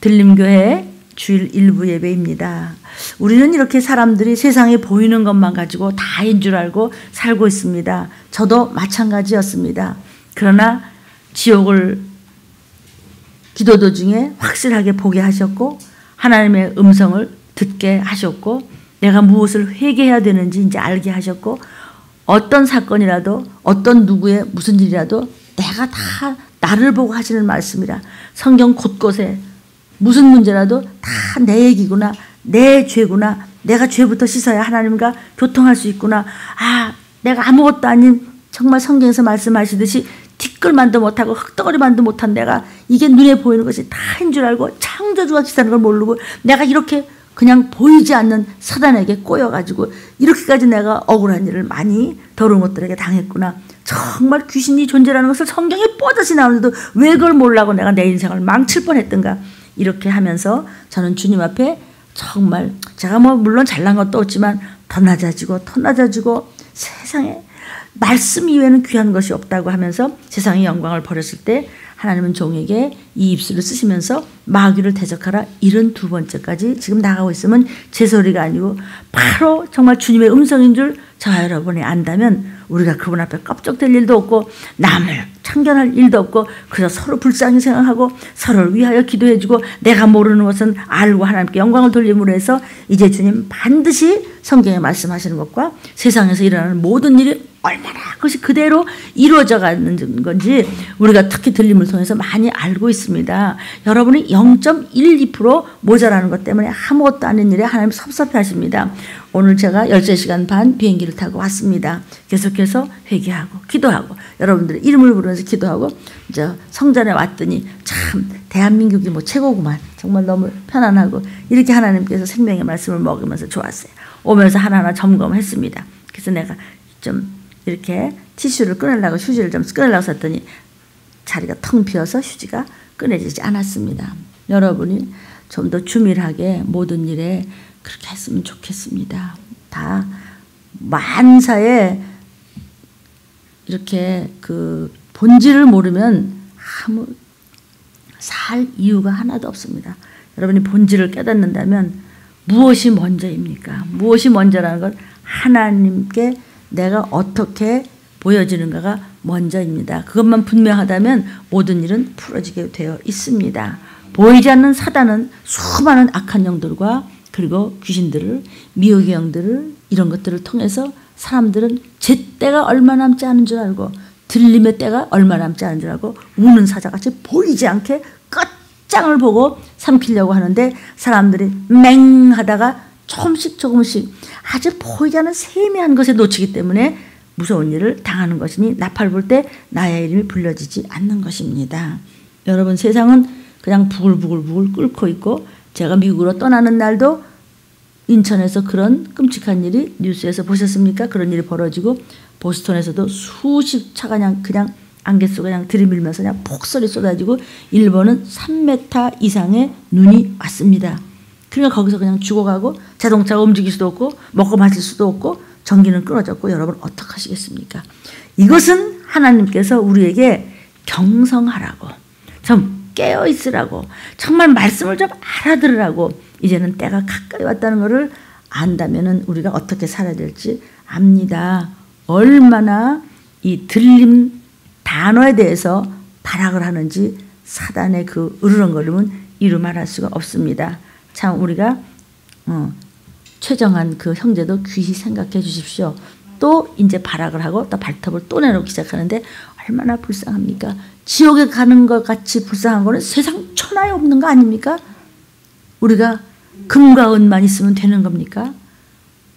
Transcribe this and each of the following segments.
들림교회 주일 일부 예배입니다. 우리는 이렇게 사람들이 세상에 보이는 것만 가지고 다인 줄 알고 살고 있습니다. 저도 마찬가지였습니다. 그러나 지옥을 기도 도중에 확실하게 보게 하셨고 하나님의 음성을 듣게 하셨고 내가 무엇을 회개해야 되는지 이제 알게 하셨고 어떤 사건이라도 어떤 누구의 무슨 일이라도 내가 다 나를 보고 하시는 말씀이라 성경 곳곳에 무슨 문제라도 다 내 얘기구나 내 죄구나 내가 죄부터 씻어야 하나님과 교통할 수 있구나 아 내가 아무것도 아닌 정말 성경에서 말씀하시듯이 티끌만도 못하고 흙덩어리만도 못한 내가 이게 눈에 보이는 것이 다인 줄 알고 창조주가 지사는 걸 모르고 내가 이렇게 그냥 보이지 않는 사단에게 꼬여가지고 이렇게까지 내가 억울한 일을 많이 더러운 것들에게 당했구나. 정말 귀신이 존재라는 것을 성경에 뽀듯이 나오는데도 왜 그걸 몰라고 내가 내 인생을 망칠 뻔했던가. 이렇게 하면서 저는 주님 앞에 정말 제가 뭐 물론 잘난 것도 없지만 더 낮아지고 세상에 말씀 이외에는 귀한 것이 없다고 하면서 세상의 영광을 버렸을 때 하나님은 종에게 이 입술을 쓰시면서 마귀를 대적하라 72번째까지 지금 나가고 있으면 제 소리가 아니고 바로 정말 주님의 음성인 줄 저와 여러분이 안다면 우리가 그분 앞에 껍적될 일도 없고 남을 참견할 일도 없고 그저 서로 불쌍히 생각하고 서로를 위하여 기도해주고 내가 모르는 것은 알고 하나님께 영광을 돌림으로 해서 이제 주님 반드시 성경에 말씀하시는 것과 세상에서 일어나는 모든 일이 얼마나 그것이 그대로 이루어져 가는 건지 우리가 특히 들림을 통해서 많이 알고 있습니다. 여러분이 0.12% 모자라는 것 때문에 아무것도 아닌 일에 하나님 섭섭해 하십니다. 오늘 제가 13시간 반 비행기를 타고 왔습니다. 계속해서 회개하고 기도하고 여러분들의 이름을 부르면서 기도하고 이제 성전에 왔더니 참 대한민국이 뭐 최고구만. 정말 너무 편안하고 이렇게 하나님께서 생명의 말씀을 먹으면서 좋았어요. 오면서 하나하나 점검했습니다. 그래서 내가 좀 이렇게 티슈를 꺼내려고 휴지를 좀 꺼내려고 썼더니 자리가 텅 비어서 휴지가 꺼내지지 않았습니다. 여러분이 좀 더 주밀하게 모든 일에 그렇게 했으면 좋겠습니다. 다 만사에 이렇게 그 본질을 모르면 아무 살 이유가 하나도 없습니다. 여러분이 본질을 깨닫는다면 무엇이 먼저입니까? 무엇이 먼저라는 건 하나님께 내가 어떻게 보여지는가가 먼저입니다. 그것만 분명하다면 모든 일은 풀어지게 되어 있습니다. 보이지 않는 사단은 수많은 악한 영들과 그리고 귀신들을 미혹의 영들을 이런 것들을 통해서 사람들은 제 때가 얼마 남지 않은 줄 알고 들림의 때가 얼마 남지 않은 줄 알고 우는 사자같이 보이지 않게 끝장을 보고 삼키려고 하는데 사람들이 맹하다가 조금씩 아주 보이지 않는 세미한 것에 놓치기 때문에 무서운 일을 당하는 것이니 나팔 불 때 나의 이름이 불려지지 않는 것입니다. 여러분 세상은 그냥 부글부글 끓고 있고 제가 미국으로 떠나는 날도 인천에서 그런 끔찍한 일이 뉴스에서 보셨습니까? 그런 일이 벌어지고 보스턴에서도 수십 차가 그냥 안개 속에 그냥 들이밀면서 그냥 폭설이 쏟아지고 일본은 3m 이상의 눈이 왔습니다. 그러니까 거기서 그냥 죽어가고 자동차가 움직일 수도 없고 먹고 마실 수도 없고 전기는 끊어졌고 여러분 어떡하시겠습니까? 이것은 하나님께서 우리에게 경성하라고 좀 깨어있으라고 정말 말씀을 좀 알아들으라고 이제는 때가 가까이 왔다는 것을 안다면 우리가 어떻게 살아야 될지 압니다. 얼마나 이 들림 단어에 대해서 발악을 하는지 사단의 그 으르렁거림은 이루 말할 수가 없습니다. 참 우리가 최정한 그 형제도 귀히 생각해 주십시오. 또 이제 발악을 하고 또 발톱을 또 내놓기 시작하는데 얼마나 불쌍합니까? 지옥에 가는 것 같이 불쌍한 거는 세상 천하에 없는 거 아닙니까? 우리가 금과 은만 있으면 되는 겁니까?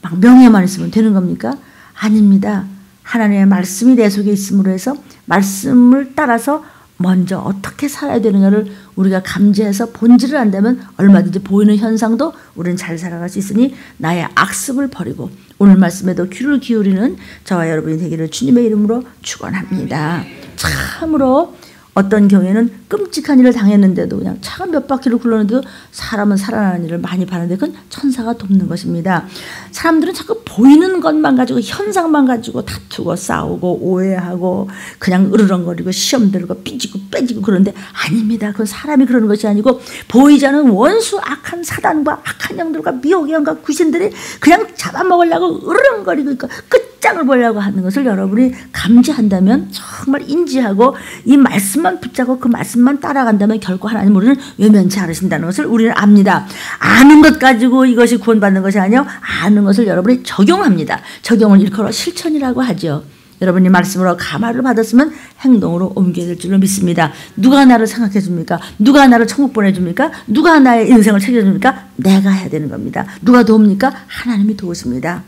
막 명예만 있으면 되는 겁니까? 아닙니다. 하나님의 말씀이 내 속에 있음으로 해서 말씀을 따라서 먼저 어떻게 살아야 되느냐를 우리가 감지해서 본질을 안다면 얼마든지 보이는 현상도 우리는 잘 살아갈 수 있으니 나의 악습을 버리고 오늘 말씀에도 귀를 기울이는 저와 여러분이 되기를 주님의 이름으로 축원합니다. 참으로 어떤 경우에는 끔찍한 일을 당했는데도 그냥 차가 몇 바퀴를 굴렀는데도 사람은 살아나는 일을 많이 봤는데 그건 천사가 돕는 것입니다. 사람들은 자꾸 보이는 것만 가지고 현상만 가지고 다투고 싸우고 오해하고 그냥 으르렁거리고 시험 들고 삐지고 빼지고 그러는데 아닙니다. 그건 사람이 그러는 것이 아니고 보이지 않는 원수 악한 사단과 악한 영들과 미혹의 영과 귀신들이 그냥 잡아먹으려고 으르렁거리고 있고 끝장을 보려고 하는 것을 여러분이 감지한다면 정말 인지하고 이 말씀만 붙잡고 그 말씀만 따라간다면 결코 하나님 우리는 외면치 않으신다는 것을 우리는 압니다. 아는 것 가지고 이것이 구원받는 것이 아니요 아는 것을 여러분이 적용합니다. 적용을 일컬어 실천이라고 하죠. 여러분이 말씀으로 감화를 받았으면 행동으로 옮겨야 될 줄로 믿습니다. 누가 나를 생각해 줍니까? 누가 나를 천국 보내줍니까? 누가 나의 인생을 책임집니까? 내가 해야 되는 겁니다. 누가 도웁니까? 하나님이 도우십니다.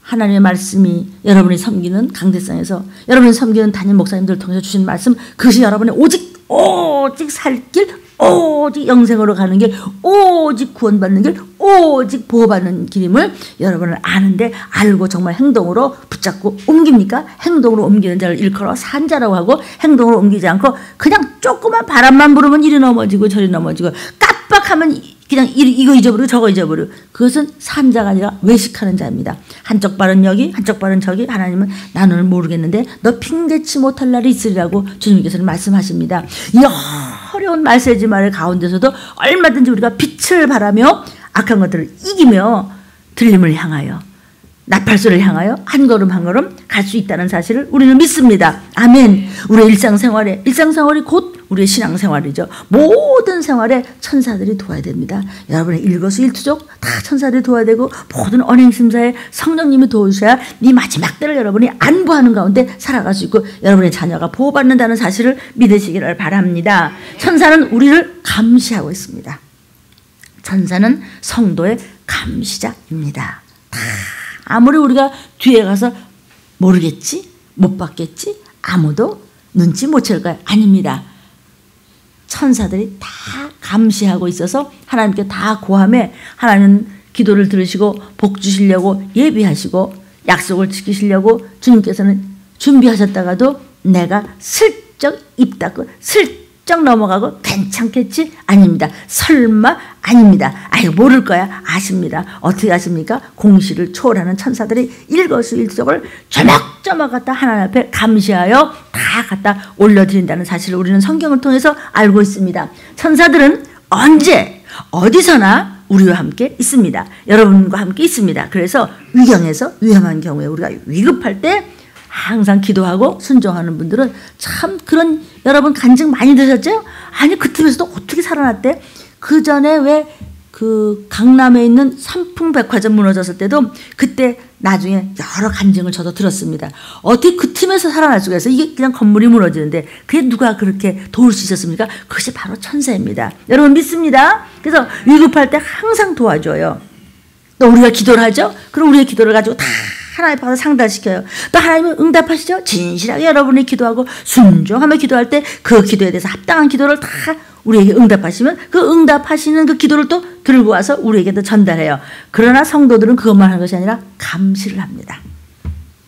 하나님의 말씀이 여러분이 섬기는 강대상에서 여러분이 섬기는 담임 목사님들을 통해서 주신 말씀 그것이 여러분의 오직 살 길, 오직 영생으로 가는 길, 오직 구원받는 길, 오직 보호받는 길임을 여러분을 아는데 알고 정말 행동으로 붙잡고 옮깁니까? 행동으로 옮기는 자를 일컬어 산자라고 하고 행동으로 옮기지 않고 그냥 조그만 바람만 불으면 이리 넘어지고 저리 넘어지고 깜빡하면 그냥 이거 잊어버리고 저거 잊어버리고 그것은 산자가 아니라 외식하는 자입니다. 한쪽 발은 여기 한쪽 발은 저기 하나님은 나는 모르겠는데 너 핑계치 못할 날이 있으리라고 주님께서는 말씀하십니다. 이 어려운 말세지 말의 가운데서도 얼마든지 우리가 빛을 바라며 악한 것들을 이기며 들림을 향하여 나팔소를 향하여 한 걸음 한 걸음 갈 수 있다는 사실을 우리는 믿습니다. 아멘. 우리의 일상생활이 곧 우리의 신앙생활이죠. 모든 생활에 천사들이 도와야 됩니다. 여러분의 일거수일투족 다 천사들이 도와야 되고 모든 언행심사에 성령님이 도우셔야 이 마지막 때를 여러분이 안보하는 가운데 살아갈 수 있고 여러분의 자녀가 보호받는다는 사실을 믿으시기를 바랍니다. 천사는 우리를 감시하고 있습니다. 천사는 성도의 감시자입니다. 아무리 우리가 뒤에 가서 모르겠지? 못 봤겠지? 아무도 눈치 못 챌 거야. 아닙니다. 천사들이 다 감시하고 있어서 하나님께 다 고함해 하나님은 기도를 들으시고 복 주시려고 예비하시고 약속을 지키시려고 주님께서는 준비하셨다가도 내가 슬쩍 입 닫고 슬쩍 넘어가고 괜찮겠지? 아닙니다. 설마? 아닙니다. 아유 모를 거야. 아십니다. 어떻게 아십니까? 공시를 초월하는 천사들이 일거수일투족을 조목조목 갖다 하나님 앞에 감시하여 다 갖다 올려드린다는 사실을 우리는 성경을 통해서 알고 있습니다. 천사들은 언제 어디서나 우리와 함께 있습니다. 여러분과 함께 있습니다. 그래서 위경에서 위험한 경우에 우리가 위급할 때 항상 기도하고 순종하는 분들은 참 그런 여러분 간증 많이 들으셨죠? 아니 그 틈에서도 어떻게 살아났대? 그 전에 왜 그 강남에 있는 삼풍백화점 무너졌을 때도 그때 나중에 여러 간증을 저도 들었습니다. 어떻게 그 틈에서 살아날 수가 있어요? 이게 그냥 건물이 무너지는데 그게 누가 그렇게 도울 수 있었습니까? 그것이 바로 천사입니다. 여러분 믿습니다. 그래서 위급할 때 항상 도와줘요. 또 우리가 기도를 하죠? 그럼 우리의 기도를 가지고 다 하나님 앞에 상달시켜요. 또 하나님은 응답하시죠? 진실하게 여러분이 기도하고 순종하며 기도할 때 그 기도에 대해서 합당한 기도를 다 우리에게 응답하시면 그 응답하시는 그 기도를 또 들고 와서 우리에게도 전달해요. 그러나 성도들은 그것만 하는 것이 아니라 감시를 합니다.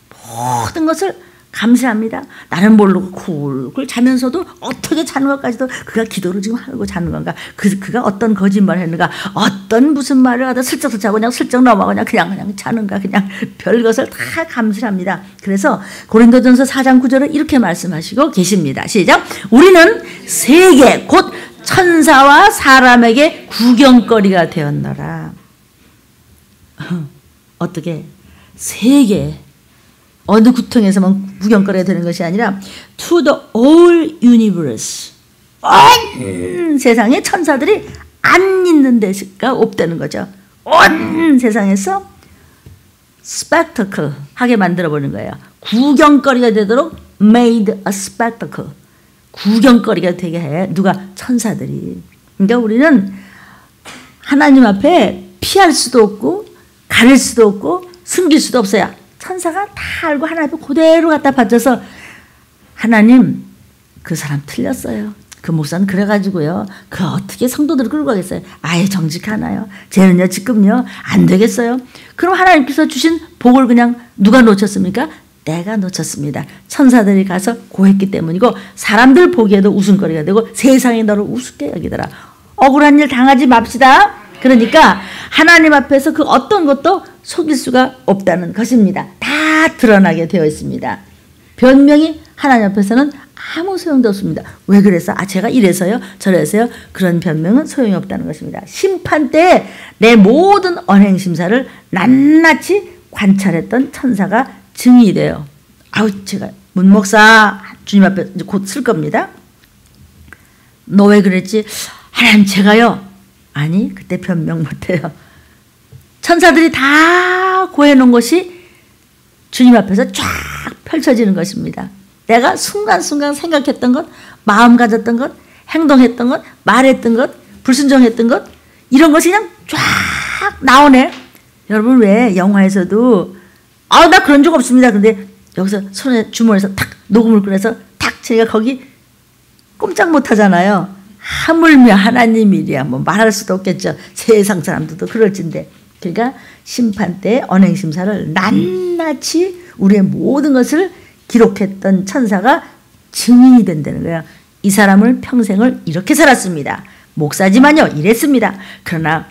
모든 것을 감시합니다. 나는 모르고 굴굴 자면서도 어떻게 자는 것까지도 그가 기도를 지금 하고 자는 건가? 그가 어떤 거짓말을 했는가? 어떤 무슨 말을 하다 슬쩍 자고 그냥 슬쩍 넘어가냐? 그냥 자는가? 그냥 별것을 다 감시합니다. 그래서 고린도전서 4장 9절을 이렇게 말씀하시고 계십니다. 시작. 우리는 세계 곧 천사와 사람에게 구경거리가 되었노라. 어떻게? 세계 어느 구통에서만 구경거리가 되는 것이 아니라 to the whole universe. 온 세상에 천사들이 안 있는 데가 없다는 거죠. 온 세상에서 spectacle 하게 만들어버리는 거예요. 구경거리가 되도록 made a spectacle. 구경거리가 되게 해. 누가? 천사들이. 그러니까 우리는 하나님 앞에 피할 수도 없고 가릴 수도 없고 숨길 수도 없어요. 천사가 다 알고 하나님 앞에 그대로 갖다 바쳐서 하나님 그 사람 틀렸어요. 그 목사는 그래가지고요. 그 어떻게 성도들을 끌고 가겠어요. 아예 정직하나요? 쟤는요 지금요 안 되겠어요. 그럼 하나님께서 주신 복을 그냥 누가 놓쳤습니까? 내가 놓쳤습니다. 천사들이 가서 고했기 때문이고 사람들 보기에도 웃음거리가 되고 세상이 너를 우습게 여기더라. 억울한 일 당하지 맙시다. 그러니까 하나님 앞에서 그 어떤 것도 속일 수가 없다는 것입니다. 다 드러나게 되어 있습니다. 변명이 하나님 앞에서는 아무 소용도 없습니다. 왜 그래서? 제가 이래서요 저래서요. 그런 변명은 소용이 없다는 것입니다. 심판 때에 내 모든 언행심사를 낱낱이 관찰했던 천사가 증인이 돼요. 제가 문목사 주님 앞에 이제 곧 쓸 겁니다. 너 왜 그랬지? 하나님 제가요. 아니 그때 변명 못해요. 천사들이 다 고해놓은 것이 주님 앞에서 쫙 펼쳐지는 것입니다. 내가 순간순간 생각했던 것, 마음 가졌던 것, 행동했던 것, 말했던 것, 불순종했던 것 이런 것이 그냥 쫙 나오네. 여러분 왜 영화에서도 나 그런 적 없습니다. 근데 여기서 손에 주머니에서 탁 녹음을 꺼내서 탁 제가 거기 꼼짝 못 하잖아요. 하물며 하나님 일이야. 뭐 말할 수도 없겠죠. 세상 사람들도 그럴진데. 그러니까 심판 때 언행심사를 낱낱이 우리의 모든 것을 기록했던 천사가 증인이 된다는 거예요. 이 사람을 평생을 이렇게 살았습니다. 목사지만요 이랬습니다. 그러나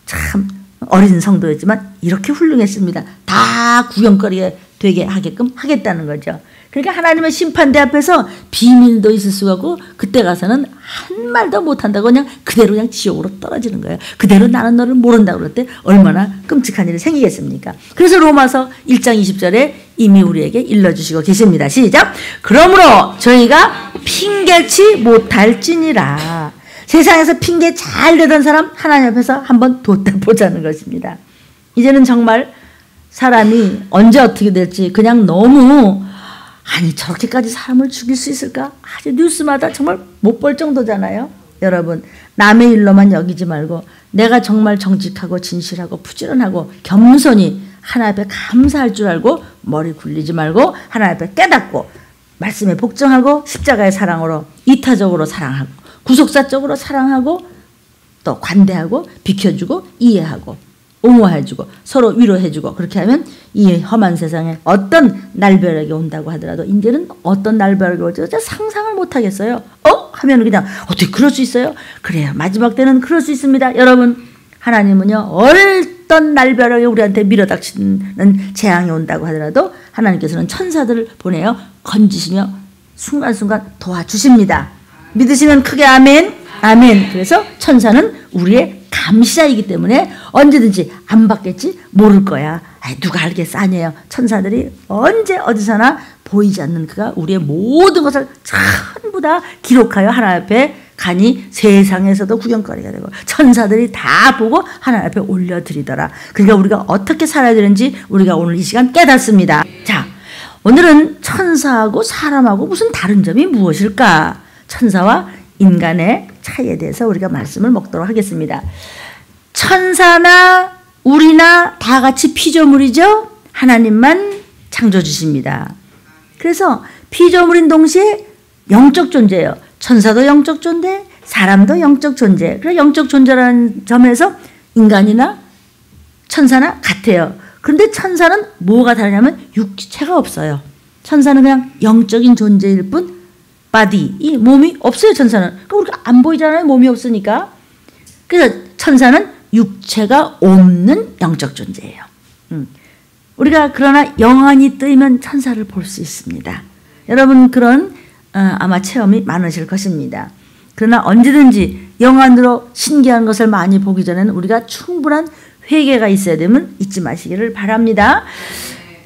참 어린 성도였지만 이렇게 훌륭했습니다. 다 구경거리가 되게 하게끔 하겠다는 거죠. 그러니까 하나님의 심판대 앞에서 비밀도 있을 수가 없고 그때 가서는 한 말도 못한다고 그냥 그대로 그냥 지옥으로 떨어지는 거예요. 그대로 나는 너를 모른다고 그럴 때 얼마나 끔찍한 일이 생기겠습니까? 그래서 로마서 1장 20절에 이미 우리에게 일러주시고 계십니다. 시작! 그러므로 저희가 핑계치 못할지니라. 세상에서 핑계 잘 대던 사람 하나님 앞에서 한번 뒀다 보자는 것입니다. 이제는 정말 사람이 언제 어떻게 될지 그냥 너무 저렇게까지 사람을 죽일 수 있을까? 뉴스마다 정말 못 볼 정도잖아요. 여러분 남의 일로만 여기지 말고 내가 정말 정직하고 진실하고 부지런하고 겸손히 하나님 앞에 감사할 줄 알고 머리 굴리지 말고 하나님 앞에 깨닫고 말씀에 복종하고 십자가의 사랑으로 이타적으로 사랑하고 구속사적으로 사랑하고 또 관대하고 비켜주고 이해하고 옹호해주고 서로 위로해주고 그렇게 하면 이 험한 세상에 어떤 날벼락이 온다고 하더라도 이제는 어떤 날벼락이 올지 상상을 못하겠어요. 하면 그냥 어떻게 그럴 수 있어요? 그래요. 마지막 때는 그럴 수 있습니다. 여러분 하나님은요 어떤 날벼락이 우리한테 밀어닥치는 재앙이 온다고 하더라도 하나님께서는 천사들을 보내어 건지시며 순간순간 도와주십니다. 믿으시면 크게 아멘. 아멘. 그래서 천사는 우리의 감시자이기 때문에 언제든지 안 받겠지 모를 거야. 누가 알겠어? 아니에요. 천사들이 언제 어디서나 보이지 않는 그가 우리의 모든 것을 전부 다 기록하여 하나님 앞에 가니 세상에서도 구경거리가 되고 천사들이 다 보고 하나님 앞에 올려드리더라. 그러니까 우리가 어떻게 살아야 되는지 우리가 오늘 이 시간 깨닫습니다. 자, 오늘은 천사하고 사람하고 무슨 다른 점이 무엇일까? 천사와 인간의 차이에 대해서 우리가 말씀을 먹도록 하겠습니다. 천사나 우리나 다 같이 피조물이죠. 하나님만 창조주십니다. 그래서 피조물인 동시에 영적 존재예요. 천사도 영적 존재, 사람도 영적 존재. 그래서 영적 존재라는 점에서 인간이나 천사나 같아요. 그런데 천사는 뭐가 다르냐면 육체가 없어요. 천사는 그냥 영적인 존재일 뿐 바디, 이 몸이 없어요. 천사는. 그러니까 우리가 안 보이잖아요. 몸이 없으니까. 그래서 천사는 육체가 없는 영적 존재예요. 우리가 그러나 영안이 뜨이면 천사를 볼 수 있습니다. 여러분 그런 아마 체험이 많으실 것입니다. 그러나 언제든지 영안으로 신기한 것을 많이 보기 전에는 우리가 충분한 회개가 있어야 되면 잊지 마시기를 바랍니다.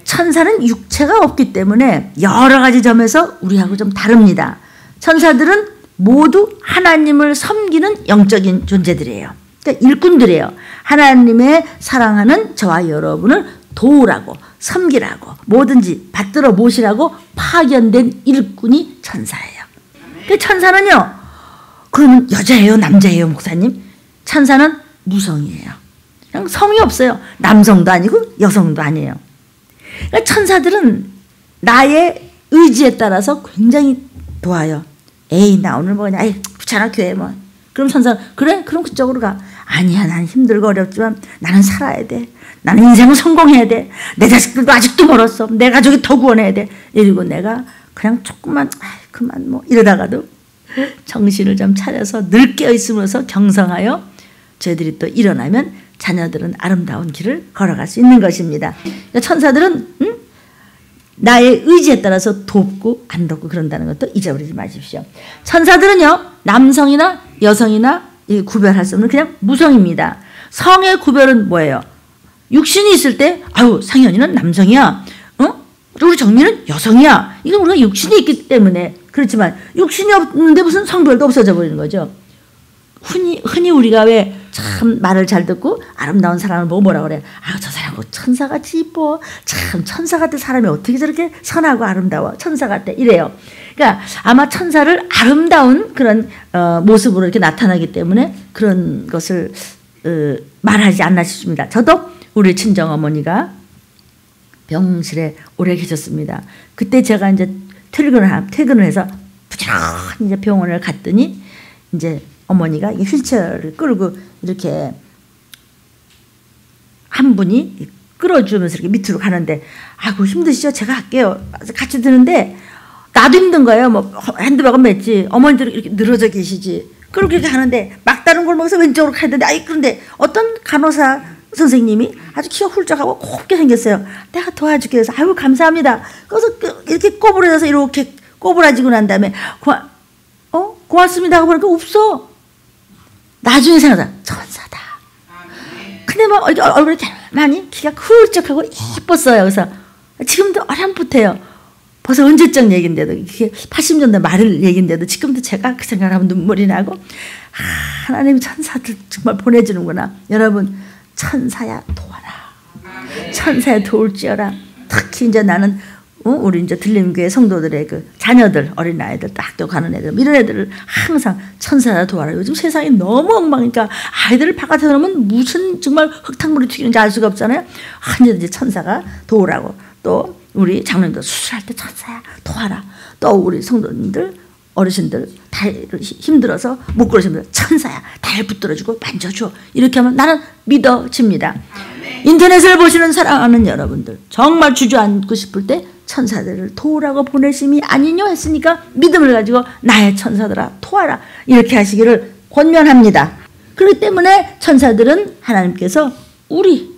천사는 육체가 없기 때문에 여러 가지 점에서 우리하고 좀 다릅니다. 천사들은 모두 하나님을 섬기는 영적인 존재들이에요. 그러니까 일꾼들이에요. 하나님의 사랑하는 저와 여러분을 도우라고 섬기라고 뭐든지 받들어 모시라고 파견된 일꾼이 천사예요. 그 천사는요. 그러면 여자예요? 남자예요? 목사님? 천사는 무성이에요. 그냥 성이 없어요. 남성도 아니고 여성도 아니에요. 그러니까 천사들은 나의 의지에 따라서 굉장히 도와요. 에이 나 오늘 뭐냐 귀찮아 교회 뭐. 그럼 천사는 그래? 그럼 그쪽으로 가. 아니야, 난 힘들고 어렵지만 나는 살아야 돼. 나는 인생을 성공해야 돼. 내 자식들도 아직도 멀었어. 내 가족이 더 구원해야 돼. 이러고 내가 그냥 조금만 그만 뭐 이러다가도 정신을 좀 차려서 늘 깨어있으면서 경성하여 저희들이 또 일어나면 자녀들은 아름다운 길을 걸어갈 수 있는 것입니다. 그러니까 천사들은 나의 의지에 따라서 돕고 안 돕고 그런다는 것도 잊어버리지 마십시오. 천사들은요, 남성이나 여성이나 구별할 수 없는 그냥 무성입니다. 성의 구별은 뭐예요? 육신이 있을 때 아유 상현이는 남성이야, 우리 정미는 여성이야. 이건 우리가 육신이 있기 때문에 그렇지만 육신이 없는데 무슨 성별도 없어져 버리는 거죠. 흔히 우리가 왜 참 말을 잘 듣고 아름다운 사람을 보고 뭐라 그래? 아유 저 사람 천사같이 이뻐. 참 천사 같은 사람이 어떻게 저렇게 선하고 아름다워? 천사 같아 이래요. 그러니까 아마 천사를 아름다운 그런 모습으로 이렇게 나타나기 때문에 그런 것을 말하지 않나 싶습니다. 저도 우리 친정 어머니가 병실에 오래 계셨습니다. 그때 제가 이제 퇴근을 해서 부지런히 이제 병원을 갔더니 이제 어머니가 휠체어를 끌고 이렇게 한 분이 끌어주면서 이렇게 밑으로 가는데 아이고 힘드시죠? 제가 할게요. 같이 드는데 나도 힘든 거예요. 뭐 핸드백은 맸지. 어머니들은 이렇게 늘어져 계시지. 그렇게 하는데 막다른 골목에서 왼쪽으로 가야 되는데 그런데 어떤 간호사 선생님이 아주 키가 훌쩍하고 곱게 생겼어요. 내가 도와줄게 해서 아유 감사합니다. 그래서 이렇게 꼬부라져서 이렇게 꼬부라지고 난 다음에 고맙습니다 하고 보니까 없어. 나중에 생각하자 천사다. 근데 막 얼굴이 많이 키가 훌쩍하고 예뻤어요. 그래서 지금도 어렴풋해요. 벌써 언제적 얘기인데도 이게 80년대 말 얘기인데도 지금도 제가 그 생각을 하면 눈물이 나고 하나님이 천사들 정말 보내주는구나. 여러분 천사야 도와라. 천사야 도울지어라. 특히 이제 나는 우리 이제 들림교회 성도들의 그 자녀들, 어린아이들, 학교 가는 애들, 이런 애들을 항상 천사야 도와라. 요즘 세상이 너무 엉망이니까 아이들을 바깥에 놓으면 무슨 정말 흙탕물이 튀기는지 알 수가 없잖아요. 언제든지 천사가 도우라고. 또 우리 장로님들 수술할 때 천사야 도와라. 또 우리 성도님들, 어르신들 다 힘들어서 못 걸으시면 천사야 달 붙들어주고 만져줘. 이렇게 하면 나는 믿어집니다. 인터넷을 보시는 사랑하는 여러분들 정말 주저앉고 싶을 때 천사들을 도우라고 보내심이 아니뇨 했으니까 믿음을 가지고 나의 천사들아 도와라 이렇게 하시기를 권면합니다. 그렇기 때문에 천사들은 하나님께서 우리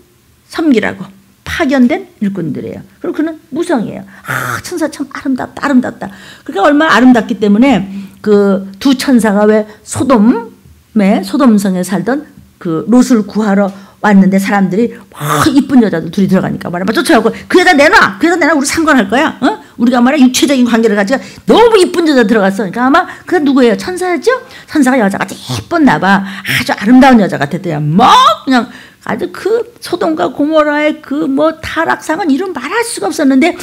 섬기라고 파견된 일꾼들이에요. 그리고 그는 무성이에요. 천사 참 아름답다. 그러니까 얼마나 아름답기 때문에 그 두 천사가 왜 소돔성에 살던 그 롯을 구하러 왔는데 사람들이 이쁜 여자들 둘이 들어가니까 말이야 쫓아가고 그 여자 내놔 우리 상관할 거야. 우리가 말이야 육체적인 관계를 가지고 너무 이쁜 여자 들어갔어. 그러니까 아마 그 누구예요? 천사였죠? 천사가 여자같이 예뻤나 봐. 아주 아름다운 여자 같았대요. 그냥 아주 그 소돔과 고모라의 그 뭐 타락상은 이름 말할 수가 없었는데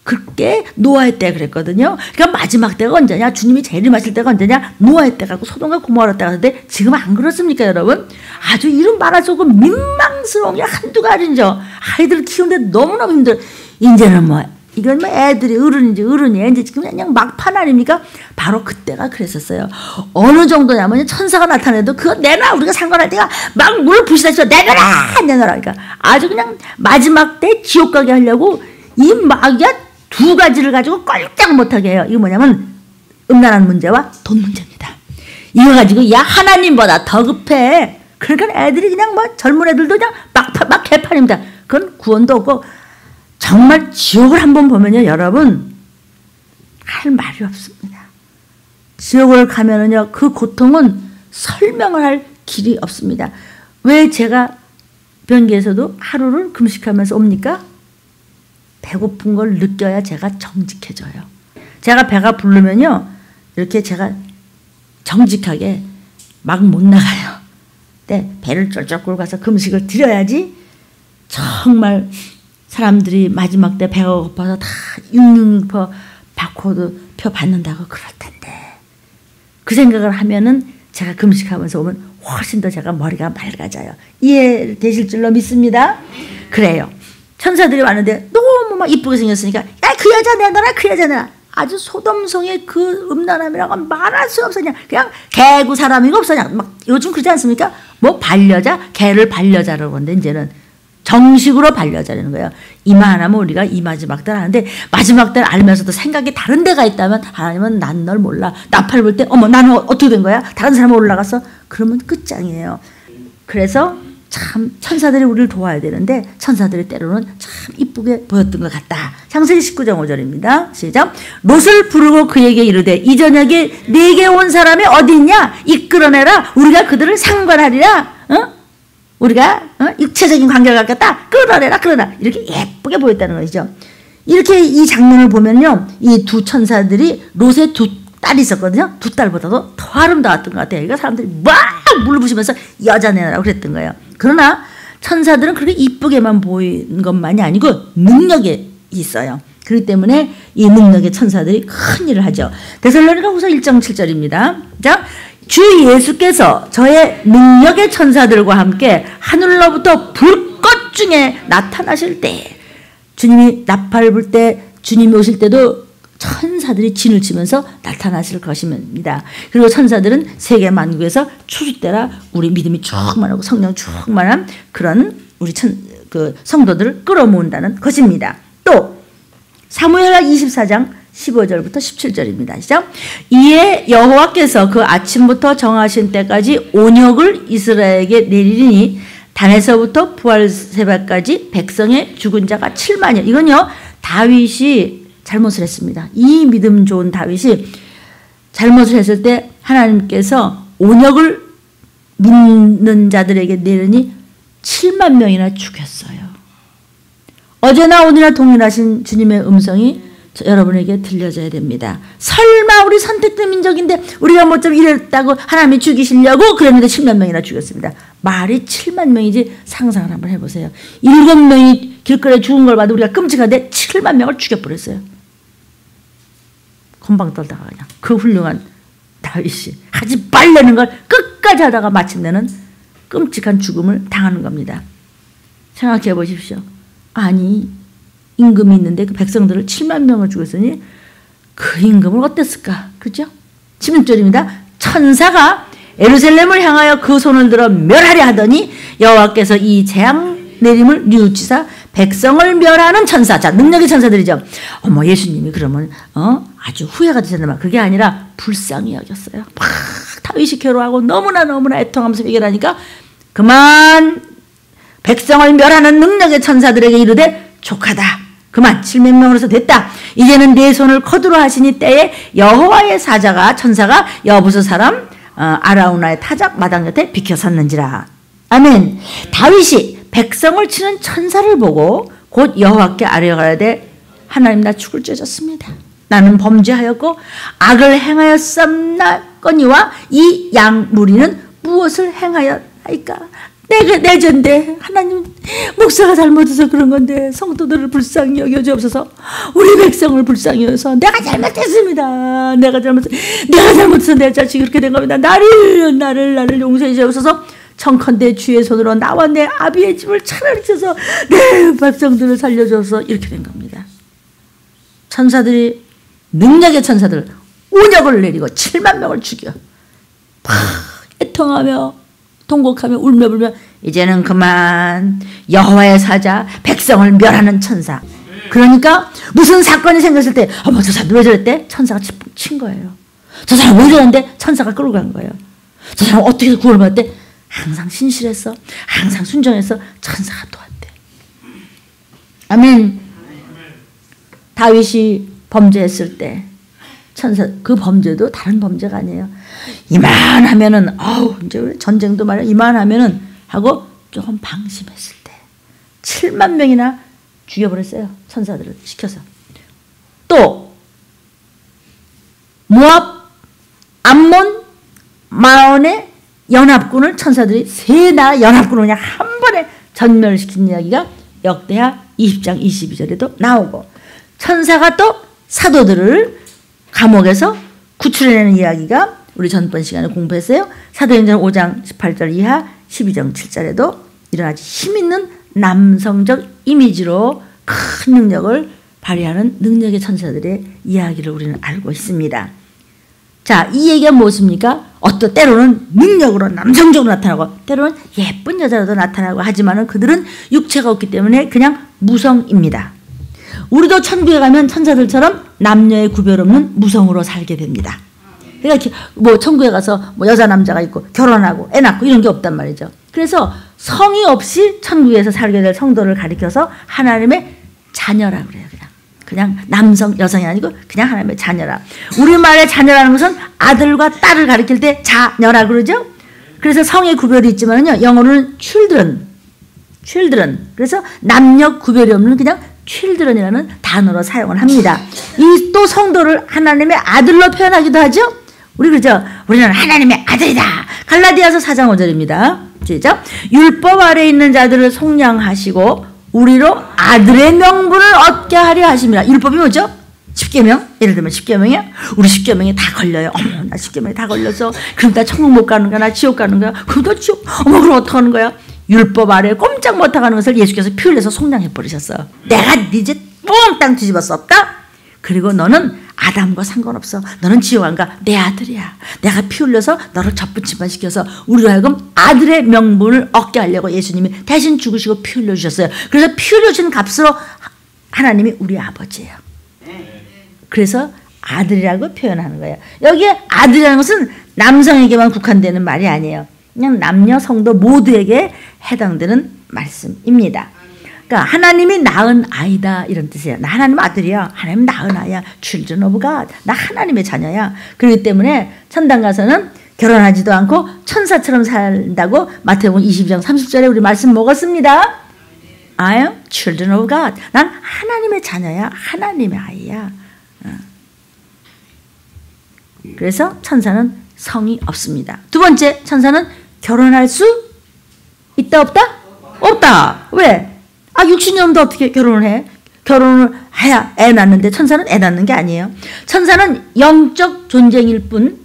그렇게 노아의 때 그랬거든요. 그러니까 마지막 때가 언제냐? 주님이 재림하실 때가 언제냐? 노아의 때 가고 소돔과 고모라 때가 근데 지금 안 그렇습니까, 여러분? 아주 이름 말할 수 없고 민망스러운 게 한두 가지죠. 아이들 키우는데 너무너무 힘들어. 이제는 뭐 이건 뭐 애들이 어른이야. 이제 지금 그냥 막판 아닙니까? 바로 그때가 그랬었어요. 어느 정도냐면 천사가 나타내도 그거 내놔 우리가 상관할 때가 막 물 부시다시피 내놔라. 그러니까 아주 그냥 마지막 때 지옥 가게 하려고 이 마귀가 두 가지를 가지고 꼴짝 못하게 해요. 이거 뭐냐면 음란한 문제와 돈 문제입니다. 이거 가지고 야 하나님보다 더 급해. 그러니까 애들이 그냥 뭐 젊은 애들도 그냥 막 개판입니다. 그건 구원도 없고 정말 지옥을 한번 보면요 여러분 할 말이 없습니다. 지옥을 가면은요 그 고통은 설명을 할 길이 없습니다. 왜 제가 변기에서도 하루를 금식하면서 옵니까? 배고픈 걸 느껴야 제가 정직해져요. 제가 배가 부르면요 이렇게 제가 정직하게 막 못 나가요. 근데 배를 쫄쫄 끌고 가서 금식을 드려야지 정말 사람들이 마지막 때 배가 고파서 다 666% 바코드표 받는다고 그럴 텐데 그 생각을 하면은 제가 금식하면서 오면 훨씬 더 제가 머리가 맑아져요. 이해되실 줄로 믿습니다. 그래요. 천사들이 왔는데 너무 막 이쁘게 생겼으니까 야 그 여자 내놔라 그 여자 내놔. 아주 소돔성의 그 음란함이라고 말할 수 없어. 그냥 개구 사람이가 없어. 그냥 막 요즘 그러지 않습니까? 뭐 반려자, 개를 반려자라고 하는데 이제는 정식으로 반려자라는 거예요. 이만하면 우리가 이 마지막들 하는데 마지막들 알면서도 생각이 다른 데가 있다면 하나님은 난 널 몰라. 나팔 불 때 어머 나는 어떻게 된 거야? 다른 사람 올라갔어? 그러면 끝장이에요. 그래서 참 천사들이 우리를 도와야 되는데 천사들이 때로는 참 이쁘게 보였던 것 같다. 창세기 19장 5절입니다. 시작. 롯을 부르고 그에게 이르되 이 저녁에 네게 온 사람이 어디 있냐? 이끌어내라. 우리가 그들을 상관하리라. 우리가 육체적인 관계를 갖겠다. 끌어내라 끌어내라. 이렇게 예쁘게 보였다는 것이죠. 이렇게 이 장면을 보면요. 이 두 천사들이 롯의 두 딸이 있었거든요. 두 딸보다도 더 아름다웠던 것 같아요. 그러니까 사람들이 막 물부시면서 여자 내라고 그랬던 거예요. 그러나 천사들은 그렇게 이쁘게만 보이는 것만이 아니고 능력이 있어요. 그렇기 때문에 이 능력의 천사들이 큰 일을 하죠. 데살로니가후서 1장 7절입니다. 자, 주 예수께서 저의 능력의 천사들과 함께 하늘로부터 불꽃 중에 나타나실 때, 주님이 나팔을 불 때, 주님이 오실 때도 천사들이 진을 치면서 나타나실 것입니다. 그리고 천사들은 세계 만국에서 추수때라 우리 믿음이 충만하고 성령 충만한 그런 우리 성도들을 끌어모은다는 것입니다. 또 사무엘하 24장 15절부터 17절입니다. 시작. 이에 여호와께서 그 아침부터 정하신 때까지 온역을 이스라엘에게 내리리니 단에서부터 부활 새벽까지 백성의 죽은 자가 7만이요. 이건요 다윗이 잘못을 했습니다. 이 믿음 좋은 다윗이 잘못을 했을 때 하나님께서 온역을 믿는 자들에게 내리니 7만 명이나 죽였어요. 어제나 오늘나 동일하신 주님의 음성이 여러분에게 들려져야 됩니다. 설마 우리 선택된 민족인데 우리가 뭐 좀 이랬다고 하나님이 죽이시려고 그랬는데 7만 명이나 죽였습니다. 말이 7만 명이지 상상을 한번 해보세요. 7명이 길거리에 죽은 걸 봐도 우리가 끔찍한데 7만 명을 죽여버렸어요. 건방 떨다가 그냥 그 훌륭한 다윗이 하지 말라는 걸 끝까지 하다가 마침내는 끔찍한 죽음을 당하는 겁니다. 생각해 보십시오. 아니 임금이 있는데 그 백성들을 7만 명을 죽였으니 그 임금은 어땠을까? 그렇죠? 16절입니다. 천사가 예루살렘을 향하여 그 손을 들어 멸하려 하더니 여호와께서 이 재앙 내림을 뉘우치사 백성을 멸하는 천사. 자, 능력의 천사들이죠. 어머 예수님이 그러면 아주 후회가 되셨나봐. 그게 아니라 불쌍히 여겼어요. 막 다윗이 괴로워하고 너무나 애통하면서 회개하니까 그만 백성을 멸하는 능력의 천사들에게 이르되 족하다. 그만 7만 명으로서 됐다. 이제는 내 손을 거두러 하시니 때에 여호와의 천사가 여부스 사람 아라우나의 타작 마당 곁에 비켜섰는지라. 아멘. 다윗이 백성을 치는 천사를 보고 곧 여호와께 아뢰가라되 하나님 나 죽을 죄졌습니다. 나는 범죄하였고 악을 행하였사옵나거니와 이 양무리는 무엇을 행하였나이까. 내 죄인데 하나님 목사가 잘못해서 그런 건데 성도들을 불쌍히 여겨주옵소서. 우리 백성을 불쌍히 여겨서 내가 잘못했습니다. 내가 잘못해서 내 자식이 그렇게 된 겁니다. 나를 용서해 주옵소서. 청컨대 주의 손으로 나와 내 아비의 집을 차라리 쳐서 내 백성들을 살려줘서 이렇게 된 겁니다. 천사들이 능력의 천사들 온역을 내리고 7만 명을 죽여 막 애통하며 통곡하며 울며 불며 이제는 그만 여호와의 사자 백성을 멸하는 천사. 그러니까 무슨 사건이 생겼을 때 어머 저 사람 왜 저랬대? 천사가 친 거예요. 저 사람 왜 저랬는데? 천사가 끌고 간 거예요. 저 사람 어떻게 구원받았대? 항상 신실했어. 항상 순종했어. 천사가 도왔대. 아멘. 다윗이 범죄했을 때 천사 그 범죄도 다른 범죄가 아니에요. 이만하면은 이제 전쟁도 말이야. 이만하면은 하고 조금 방심했을 때 7만 명이나 죽여버렸어요. 천사들을 시켜서. 또 모압, 암몬, 마온의 연합군을 천사들이 세 나라 연합군을 그냥 한 번에 전멸시킨 이야기가 역대하 20장 22절에도 나오고 천사가 또 사도들을 감옥에서 구출해내는 이야기가 우리 전번 시간에 공부했어요. 사도행전 5장 18절 이하 12장 7절에도 이런 아주 힘있는 남성적 이미지로 큰 능력을 발휘하는 능력의 천사들의 이야기를 우리는 알고 있습니다. 자, 이 얘기가 무엇입니까? 때로는 능력으로 남성적으로 나타나고 때로는 예쁜 여자로도 나타나고 하지만은 그들은 육체가 없기 때문에 그냥 무성입니다. 우리도 천국에 가면 천사들처럼 남녀의 구별 없는 무성으로 살게 됩니다. 그러니까 뭐 천국에 가서 뭐 여자 남자가 있고 결혼하고 애 낳고 이런 게 없단 말이죠. 그래서 성이 없이 천국에서 살게 될 성도를 가리켜서 하나님의 자녀라 그래요. 그냥 남성 여성이 아니고 그냥 하나님의 자녀라. 우리말의 자녀라는 것은 아들과 딸을 가리킬 때 자녀라 그러죠. 그래서 성의 구별이 있지만요, 영어로는 children. 그래서 남녀 구별이 없는 그냥 children이라는 단어로 사용을 합니다. 이 또 성도를 하나님의 아들로 표현하기도 하죠. 우리 그러죠. 우리는 하나님의 아들이다. 갈라디아서 4장 5절입니다. 시작. 율법 아래 있는 자들을 속량하시고 우리로 아들의 명분을 얻게 하려 하심이라. 율법이 뭐죠? 십계명. 예를 들면 십계명이야. 우리 십계명이 다 걸려요. 어머, 나 십계명이 다 걸려서 그럼 나 천국 못 가는 거야? 나 지옥 가는 거야? 그럼 나 지옥. 어머, 그럼 어떡하는 거야? 율법 아래 꼼짝 못하는 것을 예수께서 피 흘려서 속량해 버리셨어요. 내가 네 이제 몽땅 뒤집어 썼다. 그리고 너는 아담과 상관없어. 너는 지옥 안 가. 내 아들이야. 내가 피 흘려서 너를 접붙임만 시켜서 우리로 하여금 아들의 명분을 얻게 하려고 예수님이 대신 죽으시고 피 흘려주셨어요. 그래서 피 흘려준 값으로 하나님이 우리 아버지예요. 그래서 아들이라고 표현하는 거예요. 여기에 아들이라는 것은 남성에게만 국한되는 말이 아니에요. 그냥 남녀 성도 모두에게 해당되는 말씀입니다. 그러니까 하나님이 낳은 아이다 이런 뜻이에요. 나 하나님 아들이야. 하나님 낳은 아이야. Children of God. 나 하나님의 자녀야. 그렇기 때문에 천당 가서는 결혼하지도 않고 천사처럼 산다고 마태복음 22장 30절에 우리 말씀 먹었습니다. I am children of God. 난 하나님의 자녀야. 하나님의 아이야. 그래서 천사는 성이 없습니다. 두 번째, 천사는 결혼할 수 있다 없다? 없다. 왜? 육신이 없는데 어떻게 결혼을 해? 결혼을 해야 애 낳는데 천사는 애 낳는 게 아니에요. 천사는 영적 존재일 뿐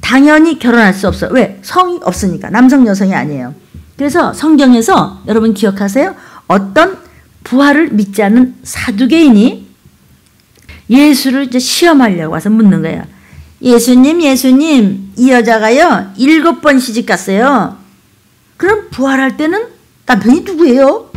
당연히 결혼할 수 없어요. 왜? 성이 없으니까. 남성 여성이 아니에요. 그래서 성경에서 여러분 기억하세요? 어떤 부활을 믿지 않는 사두개인이 예수를 이제 시험하려고 와서 묻는 거예요. 예수님, 이 여자가요 7번 시집 갔어요. 그럼 부활할 때는 남편이 누구예요?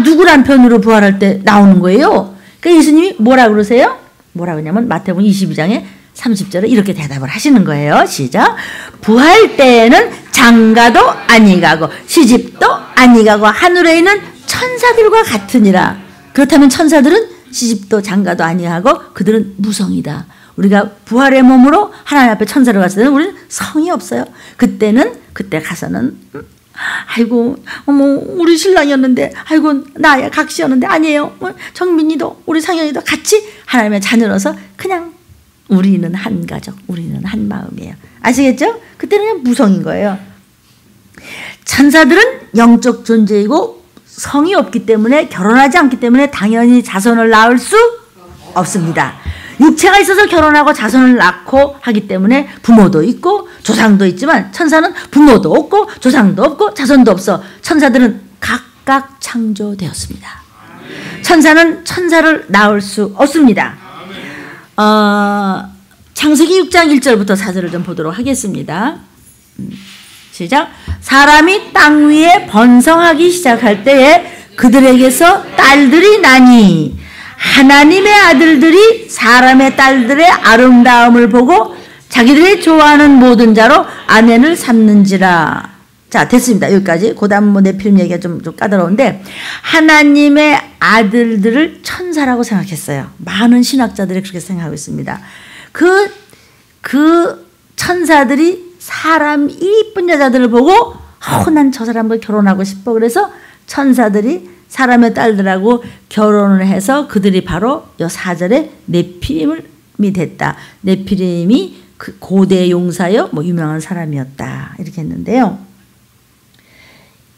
누구 남편으로 부활할 때 나오는 거예요? 그러니까 예수님이 뭐라 그러세요? 뭐라 그러냐면 마태복음 22장에 30절에 이렇게 대답을 하시는 거예요. 시작. 부활 때에는 장가도 아니 가고 시집도 아니 가고 하늘에 있는 천사들과 같으니라. 그렇다면 천사들은 시집도 장가도 아니 하고 그들은 무성이다. 우리가 부활의 몸으로 하나님 앞에 천사로 갔을 때는 우리는 성이 없어요. 그때 가서는 아이고 어머 우리 신랑이었는데 아이고 나야 각시였는데 아니에요. 정민이도 우리 상현이도 같이 하나님의 자녀로서 그냥 우리는 한 가족, 우리는 한 마음이에요. 아시겠죠? 그때는 그냥 무성인 거예요. 천사들은 영적 존재이고 성이 없기 때문에 결혼하지 않기 때문에 당연히 자손을 낳을 수 없습니다. 육체가 있어서 결혼하고 자손을 낳고 하기 때문에 부모도 있고 조상도 있지만 천사는 부모도 없고 조상도 없고 자손도 없어. 천사들은 각각 창조되었습니다. 천사는 천사를 낳을 수 없습니다. 창세기 6장 1절부터 4절을 좀 보도록 하겠습니다. 시작. 사람이 땅 위에 번성하기 시작할 때에 그들에게서 딸들이 나니 하나님의 아들들이 사람의 딸들의 아름다움을 보고 자기들이 좋아하는 모든 자로 아내를 삼는지라. 자, 됐습니다. 여기까지. 그 다음 내 필름 얘기가 좀 까다로운데 하나님의 아들들을 천사라고 생각했어요. 많은 신학자들이 그렇게 생각하고 있습니다. 그 천사들이 사람 이쁜 여자들을 보고 난 저 사람과 결혼하고 싶어. 그래서 천사들이 사람의 딸들하고 결혼을 해서 그들이 바로 이 4절에 네피림이 됐다. 네피림이 그 고대 용사여 유명한 사람이었다. 이렇게 했는데요.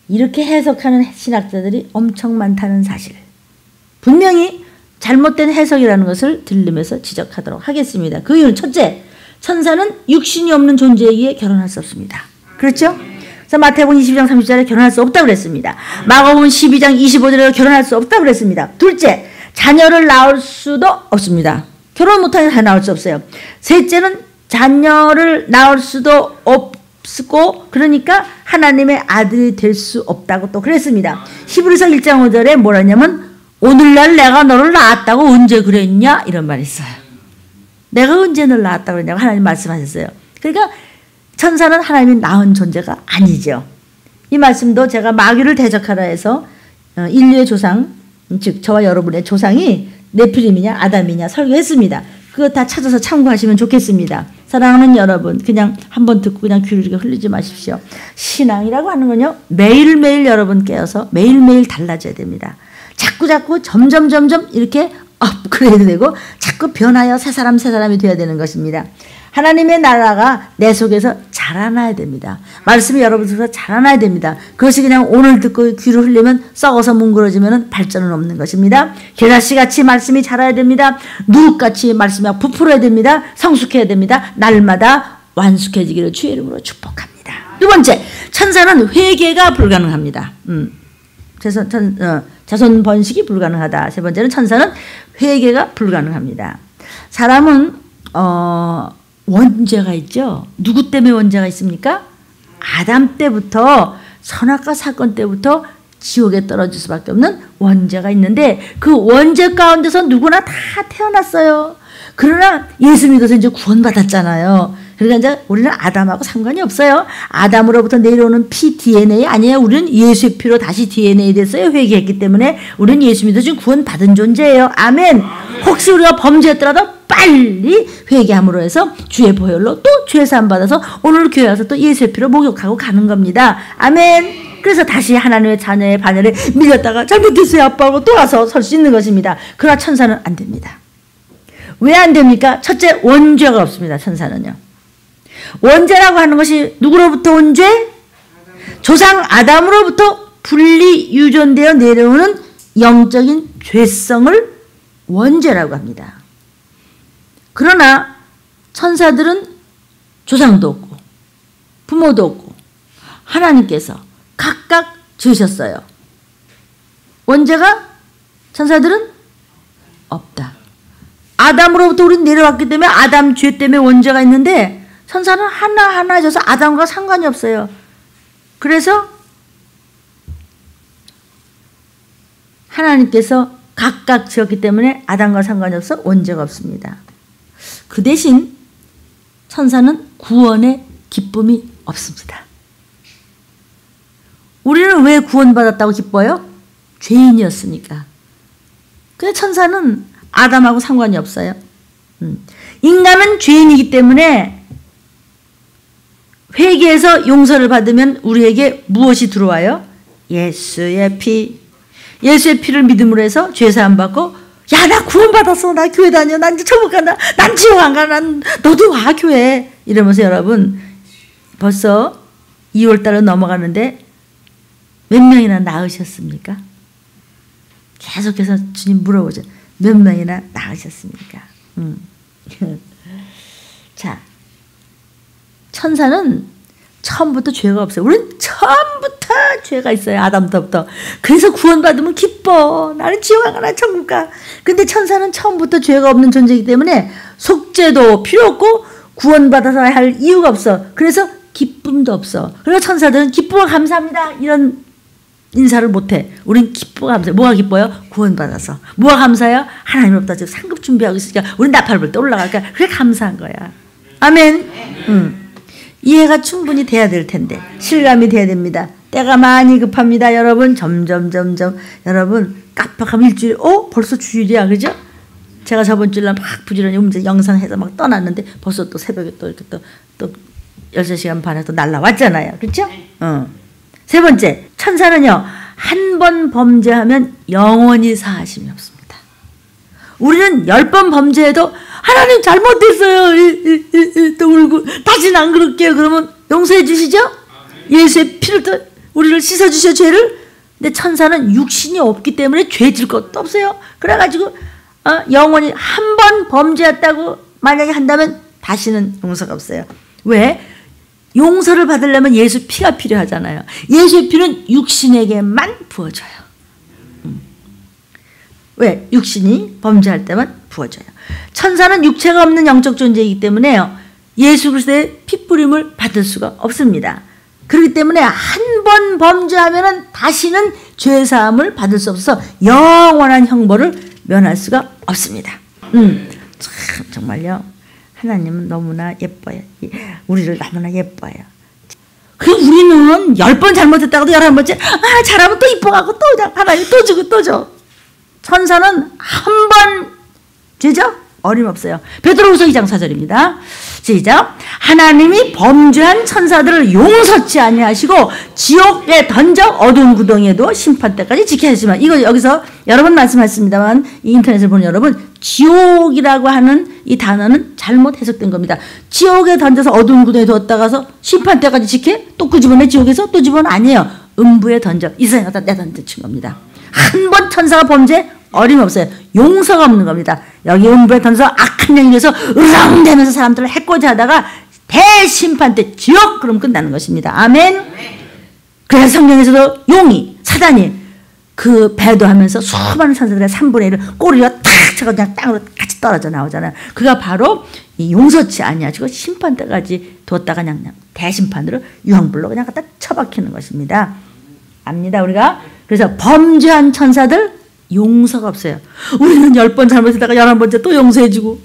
이렇게 해석하는 신학자들이 엄청 많다는 사실. 분명히 잘못된 해석이라는 것을 들으면서 지적하도록 하겠습니다. 그 이유는 첫째, 천사는 육신이 없는 존재이기에 결혼할 수 없습니다. 그렇죠? 그래서 마태복음 22장 30절에 결혼할 수 없다고 그랬습니다. 마가복음 12장 25절에 결혼할 수 없다고 그랬습니다. 둘째, 자녀를 낳을 수도 없습니다. 결혼 못하면 다 낳을 수 없어요. 셋째는 자녀를 낳을 수도 없고 그러니까 하나님의 아들이 될 수 없다고 또 그랬습니다. 히브리서 1장 5절에 뭐라냐면 오늘날 내가 너를 낳았다고 언제 그랬냐 이런 말이 있어요. 내가 언제 너를 낳았다고 그랬냐고 하나님 말씀하셨어요. 그러니까 천사는 하나님이 낳은 존재가 아니죠. 이 말씀도 제가 마귀를 대적하라 해서 인류의 조상, 즉 저와 여러분의 조상이 네피림이냐 아담이냐 설교했습니다. 그거 다 찾아서 참고하시면 좋겠습니다. 사랑하는 여러분, 그냥 한번 듣고 그냥 귀를 이렇게 흘리지 마십시오. 신앙이라고 하는 건요, 매일매일 여러분 깨어서 매일매일 달라져야 됩니다. 자꾸 점점 이렇게 업그레이드 되고 자꾸 변하여 새 사람이 되어야 되는 것입니다. 하나님의 나라가 내 속에서 자라나야 됩니다. 말씀이 여러분 속에서 자라나야 됩니다. 그것이 그냥 오늘 듣고 귀를 흘리면 썩어서 뭉그러지면 발전은 없는 것입니다. 겨자씨같이 말씀이 자라야 됩니다. 누룩같이 말씀이 부풀어야 됩니다. 성숙해야 됩니다. 날마다 완숙해지기를 주의 이름으로 축복합니다. 두 번째, 천사는 회개가 불가능합니다. 자손 번식이 불가능하다. 세 번째는 천사는 회개가 불가능합니다. 사람은 원죄가 있죠. 누구 때문에 원죄가 있습니까? 아담 때부터 선악과 사건 때부터 지옥에 떨어질 수밖에 없는 원죄가 있는데 그 원죄 가운데서 누구나 다 태어났어요. 그러나 예수 믿어서 이제 구원받았잖아요. 그러니까 이제 우리는 아담하고 상관이 없어요. 아담으로부터 내려오는 피 DNA 아니에요. 우리는 예수의 피로 다시 DNA 됐어요. 회개했기 때문에 우리는 예수 믿어 지금 구원받은 존재예요. 아멘. 혹시 우리가 범죄했더라도 빨리 회개함으로 해서 주의 보혈로 또 죄 사함 받아서 오늘 교회 와서 또 예수의 피로 목욕하고 가는 겁니다. 아멘. 그래서 다시 하나님의 자녀의 반열에 밀렸다가 잘못했어요 아빠하고 또 와서 설 수 있는 것입니다. 그러나 천사는 안 됩니다. 왜 안 됩니까? 첫째, 원죄가 없습니다. 천사는요. 원죄라고 하는 것이 누구로부터 온 죄? 조상 아담으로부터 분리 유전되어 내려오는 영적인 죄성을 원죄라고 합니다. 그러나 천사들은 조상도 없고 부모도 없고 하나님께서 각각 지으셨어요. 원죄가 천사들은 없다. 아담으로부터 우리 내려왔기 때문에 아담 죄 때문에 원죄가 있는데 천사는 하나하나 져서 아담과 상관이 없어요. 그래서 하나님께서 각각 지었기 때문에 아담과 상관이 없어 원죄가 없습니다. 그 대신 천사는 구원의 기쁨이 없습니다. 우리는 왜 구원받았다고 기뻐요? 죄인이었으니까. 근데 천사는 아담하고 상관이 없어요. 인간은 죄인이기 때문에 회개해서 용서를 받으면 우리에게 무엇이 들어와요? 예수의 피. 예수의 피를 믿음으로 해서 죄사함 받고 야, 나 구원받았어. 나 교회 다녀. 난 이제 천국 간다. 난 지옥 안 가. 난 너도 와 교회. 이러면서 여러분 벌써 2월달로 넘어가는데 몇 명이나 낳으셨습니까? 계속해서 주님 물어보죠. 몇 명이나 낳으셨습니까? 자, 천사는 처음부터 죄가 없어요. 우리는 처음부터 죄가 있어요. 아담부터. 그래서 구원받으면 기뻐. 나는 지옥 안 가. 나 천국 가. 근데 천사는 처음부터 죄가 없는 존재이기 때문에 속죄도 필요 없고 구원받아서 할 이유가 없어. 그래서 기쁨도 없어. 그래서 천사들은 기쁘고 감사합니다. 이런 인사를 못해. 우린 기쁘고 감사해요. 뭐가 기뻐요? 구원받아서. 뭐가 감사해요? 하나님으로부터 지금 상급 준비하고 있으니까 우린 나팔불 때 올라갈까? 그게 감사한 거야. 아멘. 이해가 충분히 돼야 될 텐데 실감이 돼야 됩니다. 때가 많이 급합니다. 여러분 점점 여러분 깜빡하면 일주일 벌써 주일이야. 그죠? 제가 저번 주일날 막 부지런히 영상해서 막 떠났는데 벌써 또 새벽에 또 이렇게 또 13시간 반에 또 날라왔잖아요. 그렇죠? 세 번째, 천사는요 한 번 범죄하면 영원히 사하심이 없습니다. 우리는 10번 범죄해도 하나님 잘못했어요. 또 울고 다시는 안 그럴게요. 그러면 용서해 주시죠? 예수의 피를 또 우리를 씻어주셔 죄를. 근데 천사는 육신이 없기 때문에 죄 질 것도 없어요. 그래가지고 영원히 한 번 범죄했다고 만약에 한다면 다시는 용서가 없어요. 왜? 용서를 받으려면 예수 피가 필요하잖아요. 예수의 피는 육신에게만 부어져요. 왜? 육신이 범죄할 때만 부어져요. 천사는 육체가 없는 영적 존재이기 때문에요. 예수 그리스도의 핏부림을 받을 수가 없습니다. 그렇기 때문에 한 번 범죄하면 다시는 죄사함을 받을 수 없어서 영원한 형벌을 면할 수가 없습니다. 참 정말요. 하나님은 너무나 예뻐요. 우리를 너무나 예뻐요. 그 우리는 10번 잘못했다가도 11번째 잘하면 또 이뻐가고 또 하나님 또 주고 또 줘. 천사는 한 번 죄죠? 어림없어요. 베드로후서 2장 4절입니다. 시작. 하나님이 범죄한 천사들을 용서치 아니하시고 지옥에 던져 어두운 구덩이에도 심판 때까지 지켜야 하지만, 이거 여기서 여러 번 말씀하셨습니다만 이 인터넷을 보는 여러분, 지옥이라고 하는 이 단어는 잘못 해석된 겁니다. 지옥에 던져서 어두운 구덩이에 뒀다가서 심판 때까지 지켜? 또 끄집어내 지옥에서 또 집어는 아니에요. 음부에 던져. 이 세상에 갖다 내던진 겁니다. 한 번 천사가 범죄 어림없어요. 용서가 없는 겁니다. 여기 음부에 던져서 악한 영이 돼서 으렁대면서 사람들을 해코지 하다가 대심판 때 지옥, 그럼 끝나는 것입니다. 아멘. 그래서 성경에서도 용이, 사단이 그 배도하면서 수많은 천사들의 3분의 1을 꼬리가 탁 쳐서 그냥 땅으로 같이 떨어져 나오잖아요. 그가 바로 이 용서치 아니하시고 심판 때까지 뒀다가 그냥 대심판으로 유황불로 그냥 갖다 처박히는 것입니다. 압니다, 우리가? 그래서 범죄한 천사들 용서가 없어요. 우리는 10번 잘못했다가 11번째 또 용서해주고,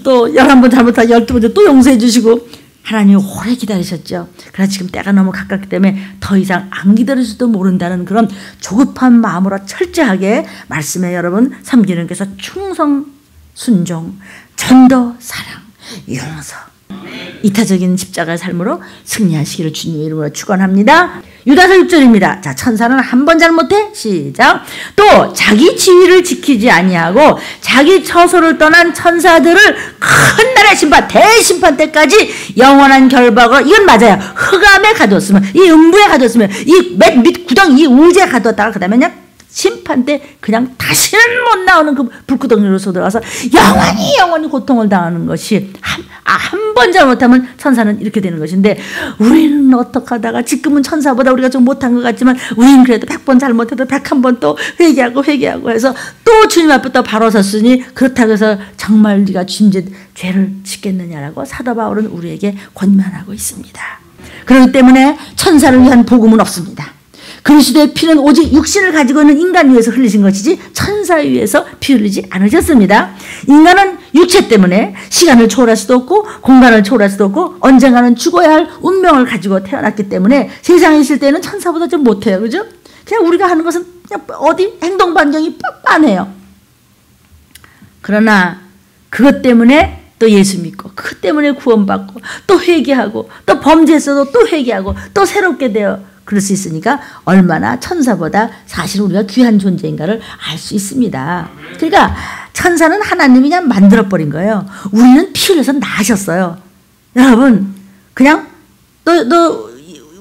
또 11번 잘못하다 12번째 또 용서해주시고, 하나님이 오래 기다리셨죠. 그래서 지금 때가 너무 가깝기 때문에 더 이상 안 기다릴지도 모른다는 그런 조급한 마음으로 철저하게 말씀에 여러분 섬기는 께서 충성, 순종, 전도, 사랑, 용서, 이타적인 십자가의 삶으로 승리하시기를 주님의 이름으로 축원합니다. 유다서 6절입니다. 자, 천사는 한 번 잘못해? 시작. 또 자기 지위를 지키지 아니하고 자기 처소를 떠난 천사들을 큰 날의 심판, 대심판 때까지 영원한 결박을, 이건 맞아요. 흑암에 가두었으면, 이 음부에 가두었으면, 이 밑 구덩이, 이 우주에 가두었다가 그 다음에 그냥 심판 때 그냥 다시는 못 나오는 그 불구덩이로서 들어가서 영원히 고통을 당하는 것이 한 번 잘못하면 천사는 이렇게 되는 것인데, 우리는 어떻게 하다가 지금은 천사보다 우리가 좀 못한 것 같지만 우리는 그래도 100번 잘못해도 101번 또 회개하고 해서 또 주님 앞에 또 바로 섰으니, 그렇다고 해서 정말 우리가 죄를 짓겠느냐라고 사도 바울은 우리에게 권면하고 있습니다. 그렇기 때문에 천사를 위한 복음은 없습니다. 그리스도의 피는 오직 육신을 가지고 있는 인간 위해서 흘리신 것이지 천사에 의해서 피 흘리지 않으셨습니다. 인간은 육체 때문에 시간을 초월할 수도 없고 공간을 초월할 수도 없고 언젠가는 죽어야 할 운명을 가지고 태어났기 때문에 세상에 있을 때는 천사보다 좀 못해요. 그죠? 그냥 우리가 하는 것은 그냥 어디 행동 반경이 빤빤해요. 그러나 그것 때문에 또 예수 믿고, 그것 때문에 구원받고, 또 회개하고, 또 범죄했어도 또 회개하고, 또 새롭게 되어 그럴 수 있으니까 얼마나 천사보다 사실 우리가 귀한 존재인가를 알 수 있습니다. 그러니까 천사는 하나님이 그냥 만들어버린 거예요. 우리는 피 흘려서 나셨어요. 여러분, 그냥 너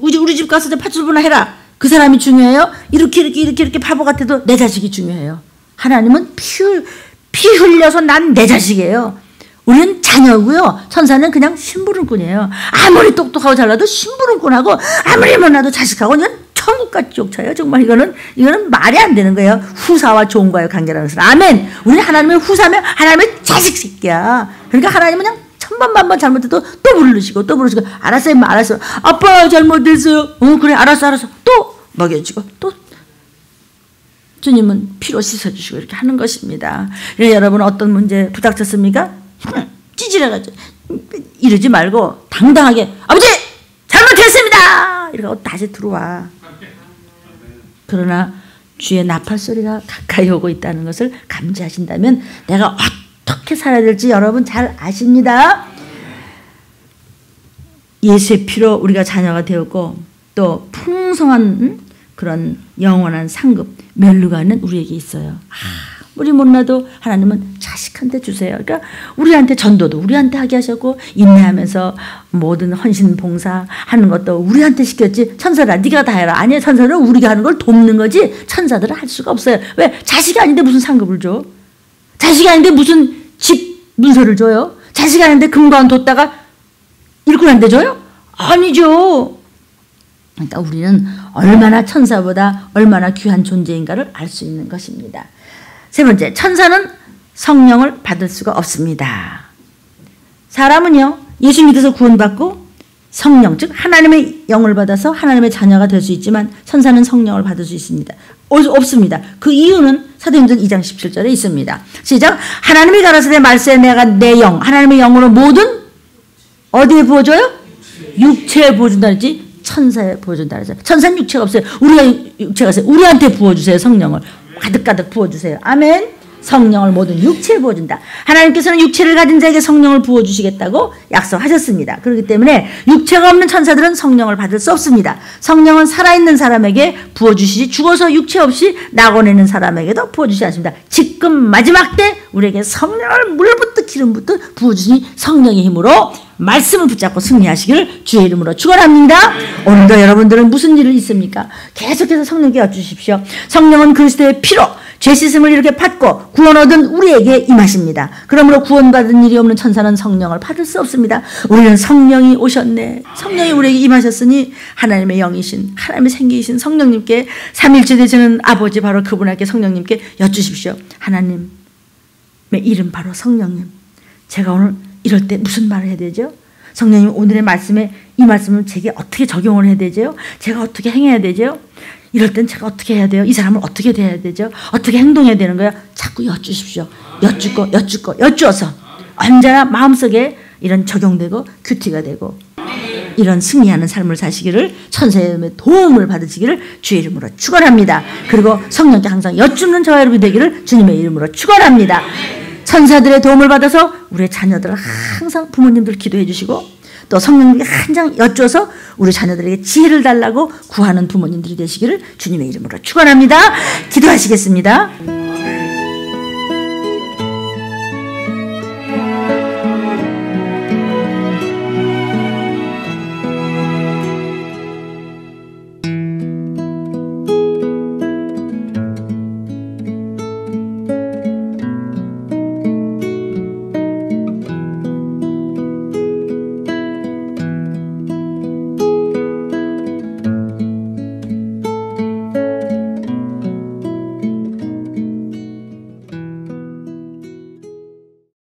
우리 집 가서 파출부나 해라. 그 사람이 중요해요? 이렇게 바보 같아도 내 자식이 중요해요. 하나님은 피 흘려서 난 내 자식이에요. 우리는 자녀고요. 천사는 그냥 심부름꾼이에요. 아무리 똑똑하고 잘나도 심부름꾼하고, 아무리 못나도 자식하고 그냥 천국같이 쫓아요. 정말 이거는 말이 안 되는 거예요. 후사와 종과의 관계라는 것은. 아멘. 우리는 하나님의 후사면 하나님의 자식 새끼야. 그러니까 하나님은 그냥 천번 만번 잘못해도 또 부르시고 알았어요, 알았어. 아빠 잘못했어요. 그래, 알았어. 또 먹여주고, 또 주님은 피로 씻어주시고 이렇게 하는 것입니다. 그래서 여러분 어떤 문제 부닥쳤습니까? 찌질해가지고 이러지 말고 당당하게 아버지 잘못했습니다 이러고 다시 들어와. 그러나 주의 나팔 소리가 가까이 오고 있다는 것을 감지하신다면 내가 어떻게 살아야 될지 여러분 잘 아십니다. 예수의 피로 우리가 자녀가 되었고 또 풍성한 그런 영원한 상급 멸류관은 우리에게 있어요. 우리 못나도 하나님은 자식한테 주세요. 그러니까 우리한테 전도도 우리한테 하게 하셨고, 인내하면서 모든 헌신 봉사 하는 것도 우리한테 시켰지. 천사라 네가 다 해라. 아니야, 천사는 우리가 하는 걸 돕는 거지 천사들은 할 수가 없어요. 왜? 자식이 아닌데 무슨 상급을 줘? 자식이 아닌데 무슨 집 문서를 줘요? 자식이 아닌데 금관 뒀다가 일꾼한테 줘요? 아니죠. 그러니까 우리는 얼마나 천사보다 얼마나 귀한 존재인가를 알 수 있는 것입니다. 세 번째, 천사는 성령을 받을 수가 없습니다. 사람은요, 예수 믿어서 구원받고 성령, 즉 하나님의 영을 받아서 하나님의 자녀가 될 수 있지만 천사는 성령을 받을 수 있습니다. 없습니다. 그 이유는 사도행전 2장 17절에 있습니다. 시작. 하나님이 가라사대 말세 내가 내 영, 하나님의 영으로 모든 어디에 부어줘요? 육체에 부어준다 그랬지. 천사에 부어준다 그랬어요. 천사는 육체가 없어요. 우리가 육체가 있어요. 우리한테 부어주세요. 성령을 가득가득 부어주세요. 아멘. 성령을 모든 육체에 부어준다. 하나님께서는 육체를 가진 자에게 성령을 부어주시겠다고 약속하셨습니다. 그렇기 때문에 육체가 없는 천사들은 성령을 받을 수 없습니다. 성령은 살아있는 사람에게 부어주시지 죽어서 육체 없이 낙원에 있는 사람에게도 부어주시지 않습니다. 지금 마지막 때 우리에게 성령을 물부터 기름부터 부어주시니 성령의 힘으로 말씀을 붙잡고 승리하시기를 주의 이름으로 축원합니다. 오늘도 여러분들은 무슨 일이 있습니까? 계속해서 성령께 여쭈십시오. 성령은 그리스도의 피로 죄 씻음을 이렇게 받고 구원 얻은 우리에게 임하십니다. 그러므로 구원받은 일이 없는 천사는 성령을 받을 수 없습니다. 우리는 성령이 오셨네. 성령이 우리에게 임하셨으니 하나님의 영이신 하나님의 생기이신 성령님께 삼일째 되시는 아버지 바로 그분에게 성령님께 여쭈십시오. 하나님의 이름 바로 성령님. 제가 오늘 이럴 때 무슨 말을 해야 되죠? 성령님 오늘의 말씀에 이 말씀을 제게 어떻게 적용을 해야 되죠? 제가 어떻게 행해야 되죠? 이럴 땐 제가 어떻게 해야 돼요? 이 사람을 어떻게 대해야 되죠? 어떻게 행동해야 되는 거야? 자꾸 여쭈십시오. 여쭈어서 언제나 마음속에 이런 적용되고 큐티가 되고 이런 승리하는 삶을 사시기를 천사의 도움을 받으시기를 주의 이름으로 축원합니다. 그리고 성령께 항상 여쭙는 저와 여러분이 되기를 주님의 이름으로 축원합니다. 천사들의 도움을 받아서 우리의 자녀들을 항상 부모님들 기도해 주시고 또 성령님께 한장 여쭈어서 우리 자녀들에게 지혜를 달라고 구하는 부모님들이 되시기를 주님의 이름으로 축원합니다. 기도하시겠습니다.